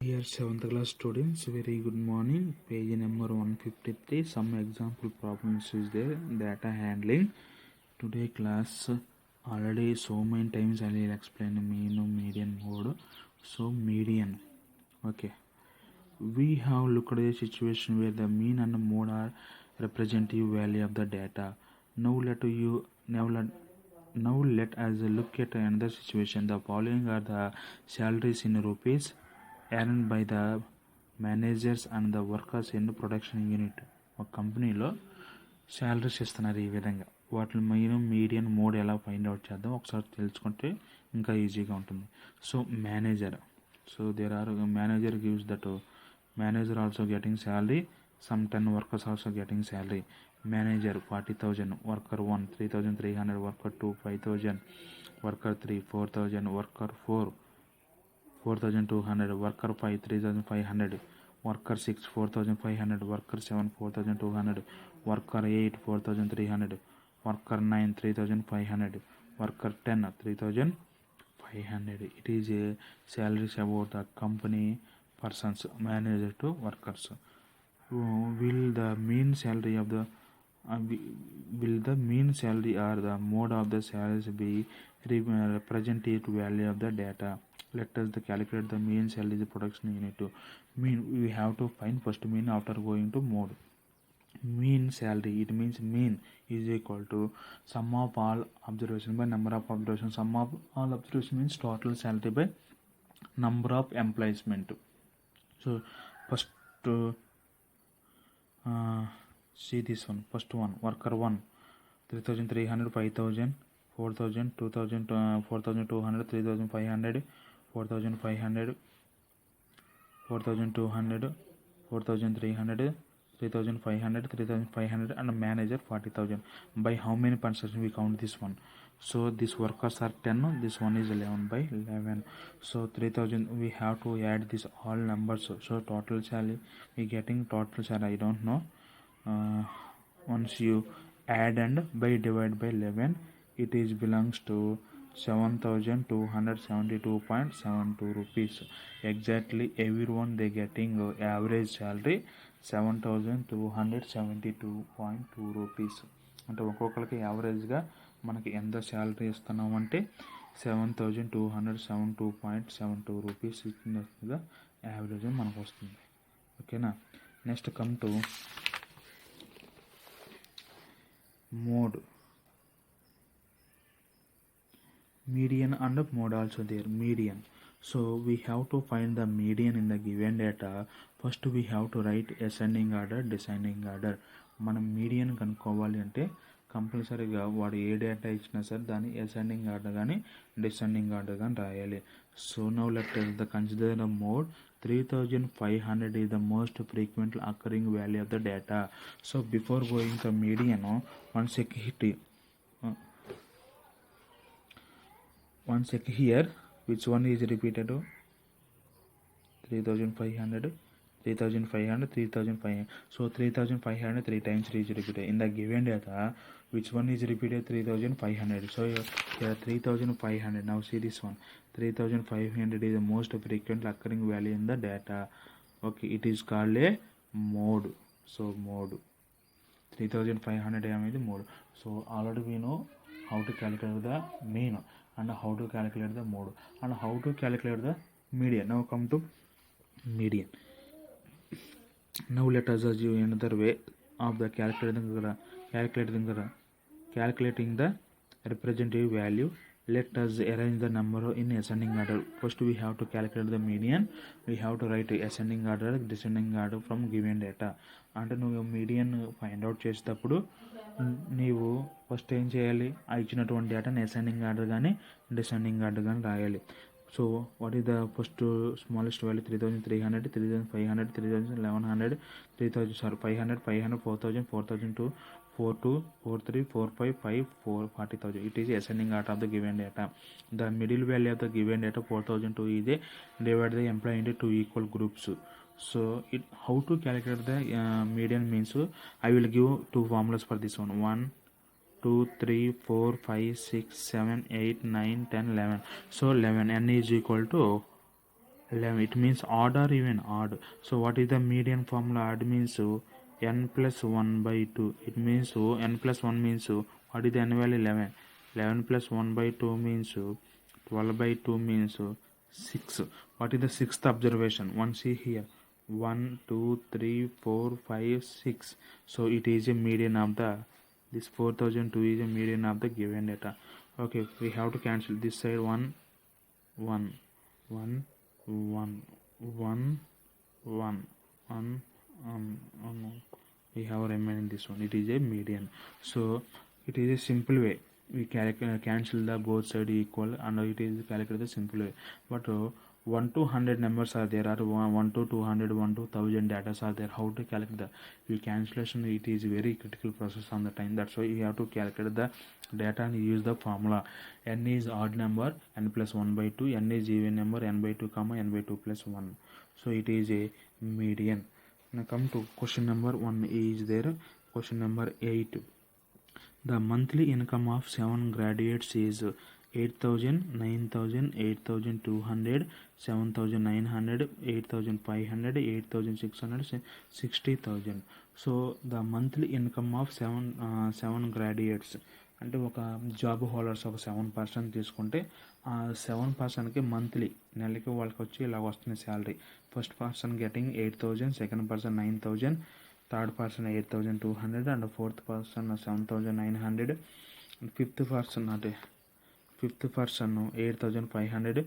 Dear 7th class students, very good morning. Page number 153. Some example problems is there. Data handling. Today class already so many times I will explain mean, median, mode. So median. Okay. We have looked at a situation where the mean and the mode are representative value of the data. Now let us look at another situation. The following are the salaries in rupees earned by the managers and the workers in production unit. ఒక కంపెనీలో salaries ఇస్తున్నారు ఈ విధంగా. వాటిని median mode ఎలా find out చేద్దాం ఒకసారి తెలుసుకుంటే ఇంకా ఈజీగా ఉంటుంది. So manager, so there are manager gives that manager also getting salary, some 10 workers also getting salary. Manager 40,000, worker 1 3,300, worker 2 5,000, worker 3 4,000, worker 4 4,200, worker 5 3,500, worker 6 4,500, worker 7 4,200, worker 8 4,300, worker 9 3,500, worker 10 3,500. It is a salaries about the company persons, manager to workers. Will the mean salary or the mode of the salaries be representative value of the data? Let us calculate the mean salary production unit. To mean, we have to find first mean after going to mode. Mean salary, it means mean is equal to sum of all observation by number of observation. Sum of all observation means total salary by number of employment. So first see this one. First one, worker 1 3,300, 5,000, 4,000, 2,000, 4,200, 3,500, 4,500, 4,200, 4,300, 3,500, 3,500, and manager 40,000. By how many percent we count this one? So these workers are 10, this one is 11 by 11. So 3,000 we have to add this all numbers. So total salary we getting total salary I don't know. Once you add and by divide by 11, it is belongs to 7,272.72 rupees. Exactly everyone they getting average salary 7,272.2 rupees. అంటే ఒక్కొక్కరికి యావరేజ్గా మనకి ఎంత salary ఇస్తున్నాం అంటే 7,272.72 rupees ఇచ్చినట్టుగా average మనకు వస్తుంది. ఓకేనా. Next come to mode. Median and mode also there. Median, so we have to find the median in the given data. First we have to write ascending order, descending order. మనం median కనుక్కోవాలి అంటే కంపల్సరీగా వాడు ఏ data ఇచ్చినా సరే దాన్ని ascending order కానీ descending order కానీ రాయాలి. So now let us consider the mode. 3,500 is the most frequently occurring value of the data. So before going to median, once check here which one is repeated. 3,500, 3,500, 3,500. So 3,500 3 times is repeated. In the given data, which one is repeated? 3,500. So here 3,500. Now see this one. 3,500 is the most frequently occurring value in the data. Okay, it is called a mode. So mode 3,500 is the mode. So already we know how to calculate the mean and how to calculate the mode and how to calculate the median. Now come to median. Now let us assume another way of the calculating the representative value. Let us arrange the number in ascending order. First we have to calculate the median. We have to write ascending order, descending order from given data. అంటే నువ్వు median find out చేసేటప్పుడు నీవు first ఏం చేయాలి, ఆ ఇచ్చినటువంటి డేటాని ascending order కానీ డిసెండింగ్ ఆర్డర్ కానీ రాయాలి. So what is the first smallest value? 3,300, 3,500, 3,1100, 500, 500, 4,000, 4,002, 4,2, 4,3, 4,5, 5, 4, 40,000. It is ascending order of the given data. The middle value of the given data 4,002 is divided the employee into 2 equal groups. So how to calculate the median means I will give 2 formulas for this one. 1 2 3 4 5 6 7 8 9 10 11. So 11 n is equal to 11. It means odd or even odd. So what is the median formula? Odd means n plus 1 by 2. It means n plus 1 means what is the n value? 11. 11 plus 1 by 2 means 12 by 2 means 6. What is the sixth observation? One, see here. 1, 2, 3, 4, 5, 6. So it is a median of the, this 4002 is a median of the given data. Okay, we have to cancel this side. 1, 1, 1, 1, 1, 1, 1. We have remaining this one. It is a median. So it is a simple way. We cancel the both side equal, and it is calculated the simple way. But 1 to 100 numbers are there, or 1 to 200, 1 to 1000 data are there. How to calculate the cancellation? It is very critical process on the time. That's why you have to calculate the data and use the formula. N is odd number, n plus 1 by 2. N is even number, n by 2 comma n by 2 plus 1. So it is a median. Now come to question number 1 is there. Question number 8. The monthly income of 7 graduates is 8,000, 9,000, 8,200, 7,900, 8,500, 8,600, 60,000. So the monthly income of 7 graduates అంటే ఒక job holders ఒక 7% తీసుకుంటే ఆ 7%కి monthly నెలకి వాళ్ళకి వచ్చి ఇలా వస్తుంది salary. First person getting 8,000, second person 9,000, third person 8,200 and fourth person 7,900, fifth person 8,500,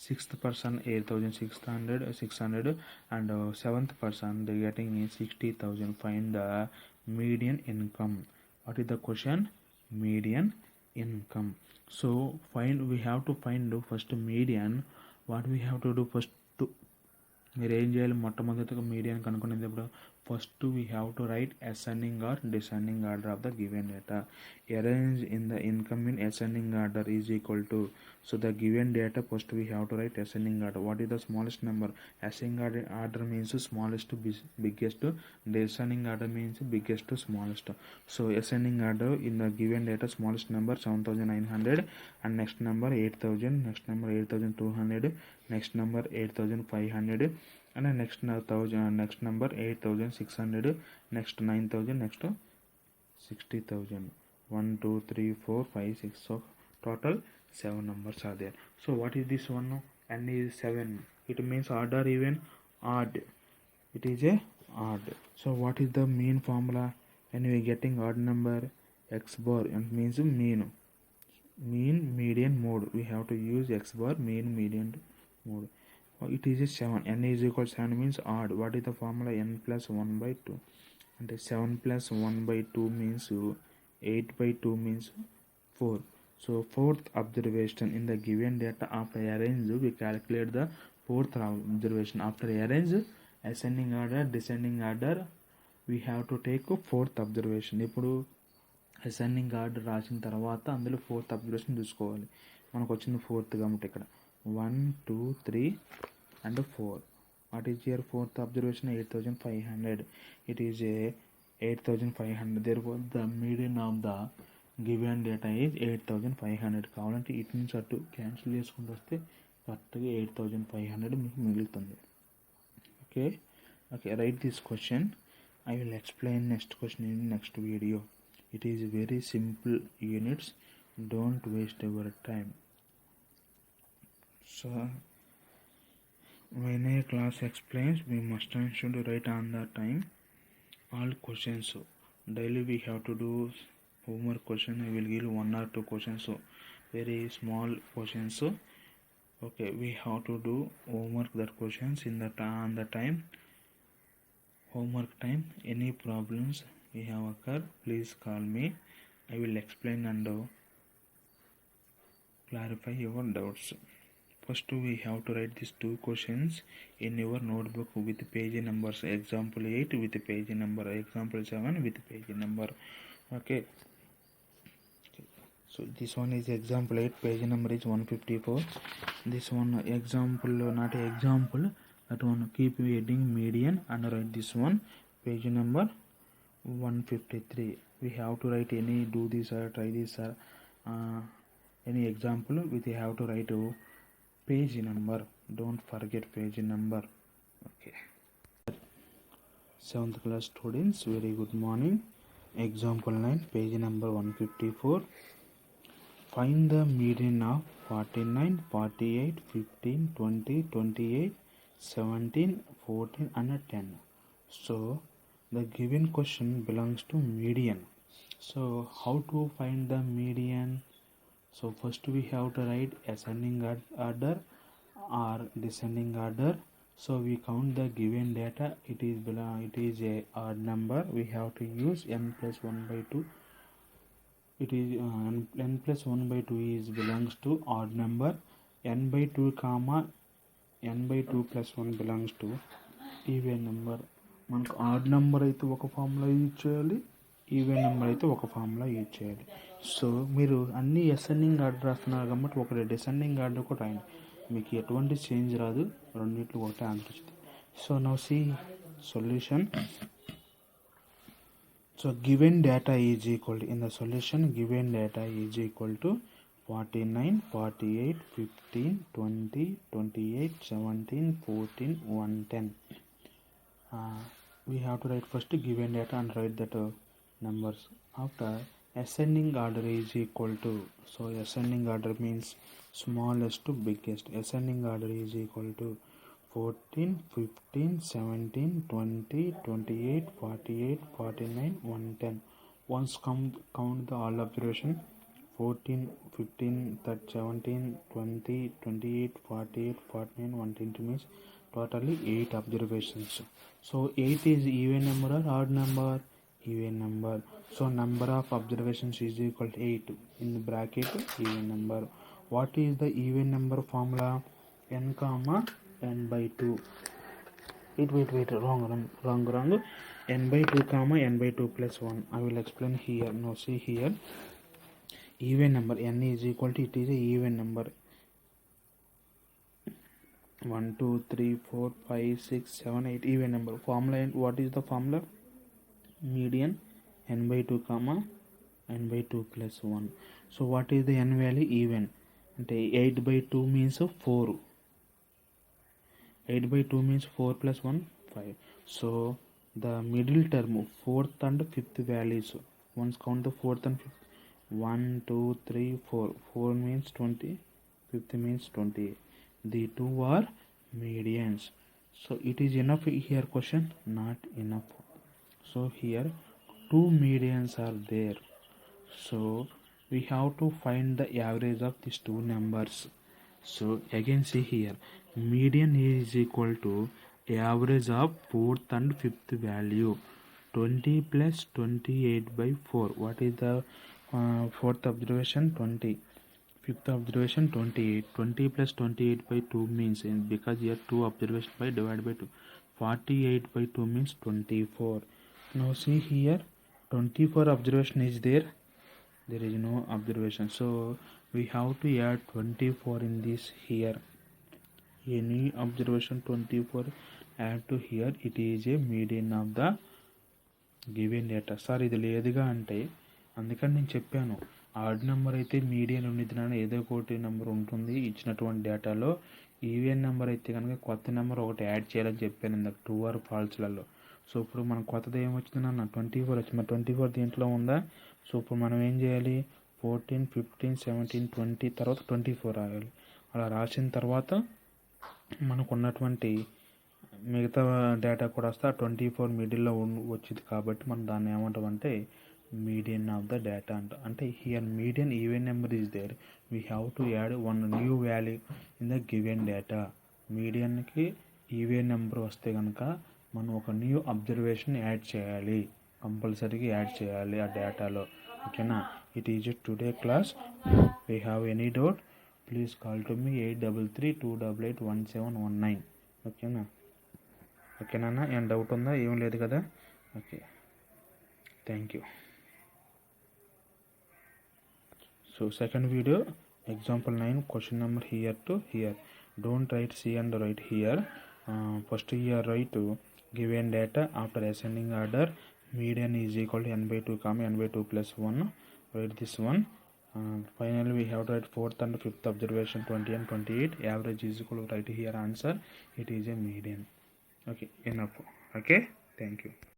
sixth person 8,600 and seventh person they getting 60,000. Find the median income. What is the question? Median income. So we have to find first median. What we have to do first? మీరు ఏం చేయాలి? మొట్టమొదటిగా median కనుక్కునేటప్పుడు first we have to write ascending or descending order of the given data. Arrange in the income in ascending order is equal to, so the given data first we have to write ascending order. What is the smallest number? Ascending order means smallest to biggest, descending order means biggest to smallest. So ascending order in the given data, smallest number 7,900 and next number 8,000, next number 8,200, next number 8,500 and next number 8,600, next 9,000, next 60,000. 1, 2, 3, 4, 5, 6. So total 7 numbers are there. So what is this one? N is 7. It means odd or even? Odd. It is a odd. So what is the mean formula? When we are getting odd number, x bar, and means mean, median, mode. We have to use x bar, mean, median, mode. It is a 7. N is equal to 7 means odd. What is the formula? N plus 1 by 2. And 7 plus 1 by 2 means 8 by 2 means 4. So fourth observation in the given data, after arrange we calculate the fourth observation. After arrange ascending order, descending order, we have to take fourth observation. ఇప్పుడు ascending order రాసిన తర్వాత అందులో fourth observation చూసుకోవాలి. మనకు వచ్చింది fourth కాబట్టి ఇక్కడ 1, 2, 3 and 4. What is your fourth observation? 8,500. It is a 8,500. therefore the median of the given data is 8,500. కావాలంటే ఇటు నుంచి అటు క్యాన్సిల్ చేసుకుంటూ వస్తే కరెక్ట్గా 8,500 మీకు మిగులుతుంది. Okay, write this question. I will explain next question in next video. It is very simple units. Don't waste your time. So when a class explains, we must and should write on the time all questions. Daily we have to do homework question. I will give 1 or 2 questions, so very small questions. Okay, we have to do homework that questions in the on the time, homework time. Any problems we have occurred, please call me. I will explain and clarify your doubts. First we have to write these 2 questions in your notebook with page numbers. Example 8 with page number, example 7 with page number. Okay, so this one is example 8, page number is 154. This one example, not example, that one keep heading median and write this one, page number 153. We have to write any, do this or try this or any example, we have to write page number. Don't forget page number. Okay. 7th class students, very good morning. Example 9, page number 154. Find the median of 49, 48, 15, 20, 28, 17, 14 and 10. So the given question belongs to median. So how to find the median? So first we have to write ascending order or descending order. So we count the given data. It is a odd number. We have to use n plus 1 by 2. It is n plus 1 by 2 is belongs to odd number. N by 2 comma n by 2 plus 1 belongs to even number. మనకు odd number అయితే ఒక formula use చేయాలి, even number అయితే ఒక formula use చేయాలి. So మీరు అన్ని ascending order రాస్తున్నారు కాబట్టి ఒకటి డిసెండింగ్ ఆర్డర్ కూడా రాయండి, మీకు ఎటువంటి చేంజ్ రాదు, రెండింటిలో ఒకటే ఆన్సర్ వచ్చింది. So now see solution. So given data is equal in the solution, given data is equal to 49, 48, 15, 20, 28, 17, 14, 110. We have to write first given data and write that numbers. After ascending order is equal to, so ascending order means smallest to biggest. Ascending order is equal to 14, 15, 17, 20, 28, 48, 49, 110. Once count the all observation 14, 15, 17, 20, 28, 48, 49, 120 means totally 8 observations. So 8 is even number or odd number? Even number. So number of observations is equal to 8. In the bracket even number. What is the even number formula? N comma n by 2. Wait, wrong. N by 2 comma n by 2 plus 1. I will explain here. Now see here. Even number n is equal to, it is a even number. 1, 2, 3, 4, 5, 6, 7, 8 even number. Formula, what is the formula? Median n by 2 comma n by 2 plus 1. So what is the n value? Even. అంటే 8 by 2 means 4. 8 by 2 means 4 plus 1 5. So the middle term 4th and 5th values, once count the 4th and 5th. 1, 2, 3, 4. 4 means 20, 5th means 28. The two are medians. So it is enough here question? Not enough. So here two medians are there. So we have to find the average of these two numbers. So again see here, median is equal to average of 4th and 5th value. 20 plus 28 by 4. What is the 4th observation? 20. 5th observation 28. 20 plus 28 by 2 means, because here 2 observation by divided by 2. 48 by 2 means 24. Now see here, 24 observation is there. There is no observation. So we have to add 24 in this here. Any observation 24 add to here. It is a median of the given data. Sir ఇది లేదుగా అంటే అందుకని నేను చెప్పాను, odd number అయితే median ఉన్నది, ఏదో ఒకటి నెంబర్ ఉంటుంది ఇచ్చినటువంటి డేటాలో. ఈవెన్ నెంబర్ అయితే కనుక కొత్త నెంబర్ ఒకటి యాడ్ చేయాలని చెప్పాను ఇందాక, ట్రూ ఆర్ ఫాల్స్లలో. సో ఇప్పుడు మనం కొత్తది ఏమొచ్చింది అన్న 24 వచ్చింది. మరి 24 దీంట్లో ఉందా? సో ఇప్పుడు మనం ఏం చేయాలి? 14, 15, 17, 20 తర్వాత 24 రాయాలి. అలా రాసిన తర్వాత మనకు ఉన్నటువంటి మిగతా డేటా కూడా వస్తే ఆ 24 మిడిల్లో వచ్చింది కాబట్టి మనం దాన్ని ఏమంటామంటే median of the data. అంటే here median even number is there, we have to add one new value in the given data. median కి ఈవెన్ నెంబర్ వస్తే కనుక మనం ఒక న్యూ అబ్జర్వేషన్ యాడ్ చేయాలి, కంపల్సరీగా యాడ్ చేయాలి ఆ డేటాలో. ఓకేనా? It is today class. We have any doubt please call to me 8332881719. ఓకేనా? ఏం డౌట్ ఉందా? ఏం లేదు కదా? Okay, thank you. So second video, example 9, question number here to here. Don't write C and write here. First here write given data after ascending order, median is equal to n by 2 comma n by 2 plus 1. Write this one. Finally, we have to write fourth and fifth observation 20 and 28. Average is equal to write here answer. It is a median. Okay, enough. Okay, thank you.